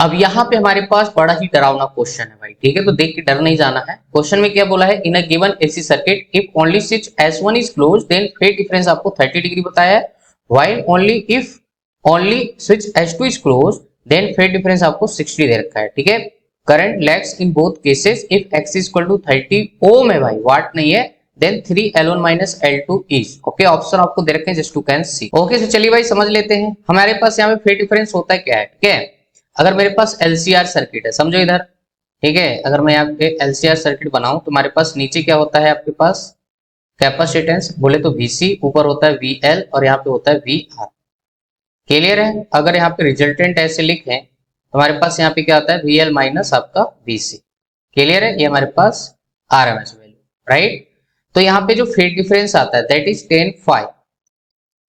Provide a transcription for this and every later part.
अब यहाँ पे हमारे पास बड़ा ही डरावना क्वेश्चन है भाई, ठीक है, तो देख के डर नहीं जाना है। क्वेश्चन में क्या बोला है, in a given AC circuit if only switch S1 is close then phase difference आपको 30 डिग्री बताया है, while only if only switch S2 is close then phase difference आपको 60 दे रखा है, ठीक है। Current lags in both cases if x is equal to 30 ohm है भाई, वाट नहीं है, then 3L1 minus L2 is okay. Option आपको दे रखे हैं, just to can see. Okay, तो चलिए भाई समझ लेते हैं हमारे पास यहाँ पे फेज डिफरेंस होता है क्या है, ठीक है। अगर मेरे पास LCR सर्किट है, समझो इधर, ठीक है, अगर मैं यहाँ पे LCR सर्किट बनाऊं तो हमारे पास नीचे क्या होता है आपके पास, कैपेसिटेंस बोले तो VC, ऊपर होता है VL और यहाँ पे होता है VR। क्लियर है। अगर यहाँ पे रिजल्टेंट ऐसे लिखें तो हमारे पास यहाँ पे क्या होता है, VL माइनस आपका VC। क्लियर है, ये हमारे पास RMS वैल्यू, राइट। तो यहाँ पे जो फेज डिफरेंस आता है दैट इज 10 फाई,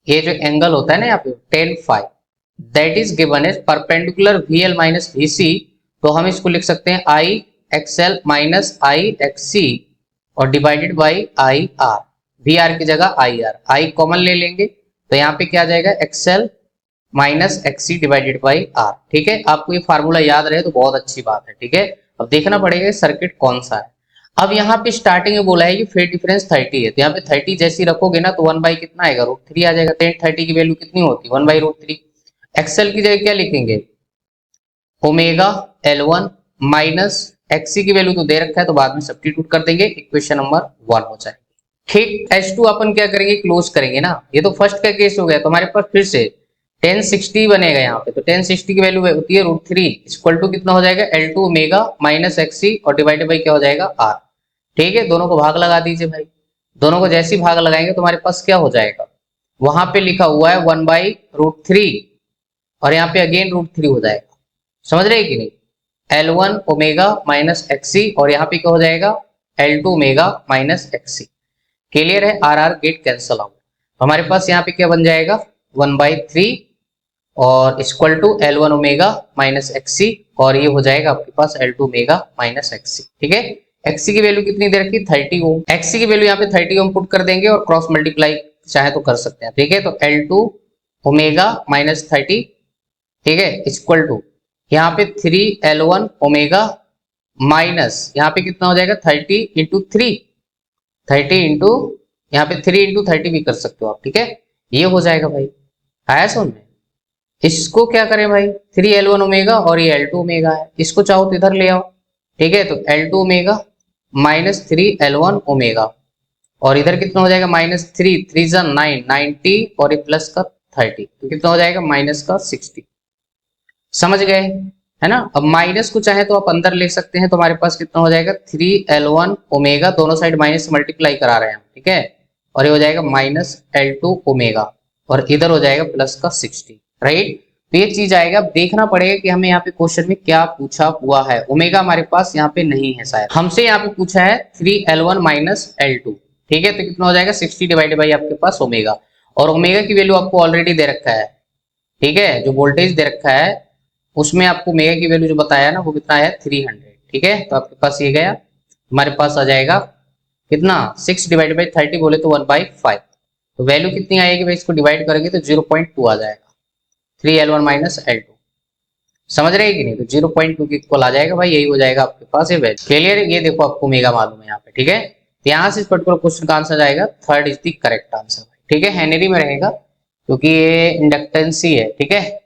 ये जो एंगल होता है ना यहाँ पे 10 phi, that is given as perpendicular VL minus VC। तो हम इसको लिख सकते हैं IXL माइनस IXC और डिवाइडेड बाई IR, VR की जगह IR, I कॉमन ले लेंगे तो यहाँ पे क्या आ जाएगा, XL minus XC divided by R, ठीक है। आपको ये फार्मूला याद रहे तो बहुत अच्छी बात है, ठीक है। अब देखना पड़ेगा सर्किट कौन सा है। अब यहाँ पे स्टार्टिंग में बोला है कि फेज डिफरेंस 30 है, तो यहाँ पे 30 जैसी रखोगे ना तो 1 बाई कितना आएगा, √3 आ जाएगा। 30 की वैल्यू कितनी होती है, 1 बाई √3। एक्सएल की जगह क्या लिखेंगे, ओमेगा L1 माइनस XC की वैल्यू तो दे रखा है तो बाद में सब्स्टिट्यूट कर देंगे, इक्वेशन नंबर 1 हो जाएगी। ठीक, H2 अपन क्या करेंगे, क्लोज करेंगे ना, ये तो फर्स्ट का केस हो गया। तो हमारे पास फिर से 1060 बनेगा यहाँ पे, तो 1060 की वैल्यू होती है √3 इक्वल टू कितना हो जाएगा, L2 ओमेगा माइनस XC और डिवाइडेड बाई क्या हो जाएगा R, ठीक है। दोनों को भाग लगा दीजिए भाई, दोनों को जैसे ही भाग लगाएंगे तो हमारे पास क्या हो जाएगा, वहां पे लिखा हुआ है 1 बाई √3 और यहाँ पे अगेन √3 हो जाएगा, समझ रहे कि नहीं। L1 ओमेगा माइनस XC और यहाँ पे क्या हो जाएगा, L2 omega minus XC। Clear है, RR गेट कैंसल आउट। हमारे पास यहाँ पे क्या बन जाएगा, 1/3 और equal to L1 omega minus XC और ये हो जाएगा आपके पास L2 ओमेगा माइनस XC, ठीक है। XC की वैल्यू कितनी दे रखी, 30 ओम। XC की वैल्यू यहाँ पे 30 ओम पुट कर देंगे और क्रॉस मल्टीप्लाई चाहे तो कर सकते हैं, ठीक है। तो L2 ओमेगा माइनस 30, ठीक है, इक्वल टू यहाँ पे 3L1 ओमेगा माइनस यहाँ पे कितना हो जाएगा, 30 इंटू 3, 30 इंटू यहाँ पे 3 इंटू 30 भी कर सकते हो आप, ठीक है। ये हो जाएगा भाई, आया समझ में। इसको क्या करें भाई, 3L1 ओमेगा और ये L2 ओमेगा है, इसको चाहो तो इधर ले आओ, ठीक है। तो L2 omega minus 3L1 omega और इधर कितना हो जाएगा, माइनस 3 3 जा 9 90 और ये प्लस का 30, तो कितना हो जाएगा, माइनस का 60। समझ गए है ना। अब माइनस को चाहे तो आप अंदर ले सकते हैं, तो हमारे पास कितना हो जाएगा, 3L1 ओमेगा, दोनों साइड माइनस से मल्टीप्लाई करा रहे हैं हम, ठीक है, और ये हो जाएगा माइनस L2 ओमेगा और इधर हो जाएगा प्लस का 60, राइट। तो ये चीज आएगा। अब देखना पड़ेगा कि हमें यहाँ पे क्वेश्चन में क्या पूछा हुआ है। ओमेगा हमारे पास यहाँ पे नहीं है, शायद हमसे यहाँ पे पूछा है 3L1 माइनस L2, ठीक है। तो कितना हो जाएगा, 60 डिवाइडेड बाई आपके पास ओमेगा, और ओमेगा की वैल्यू आपको ऑलरेडी दे रखा है, ठीक है। जो वोल्टेज दे रखा है उसमें आपको ओमेगा की वैल्यू जो बताया ना वो कितना है, 300, ठीक है। तो आपके पास ये गया, हमारे पास आ जाएगा कितना, 6 डिवाइडेड बाई 30 बोले तो 1/5, तो वैल्यू कितनी आएगी भाई, इसको डिवाइड करेंगे तो 0.2 आ जाएगा, 3L1 माइनस L2। समझ रहे कि नहीं, तो 0.2 के इक्वल आ जाएगा भाई, यही हो जाएगा आपके पास ये वैल्यू। क्लियर है, ये देखो आपको ओमेगा मालूम है यहाँ पे, ठीक है। तो यहाँ से इस पर्टिकुलर क्वेश्चन का आंसर जाएगा, 3rd is the correct answer, ठीक है। हेनरी में रहेगा क्योंकि ये इंडक्टेंस ही है, ठीक है।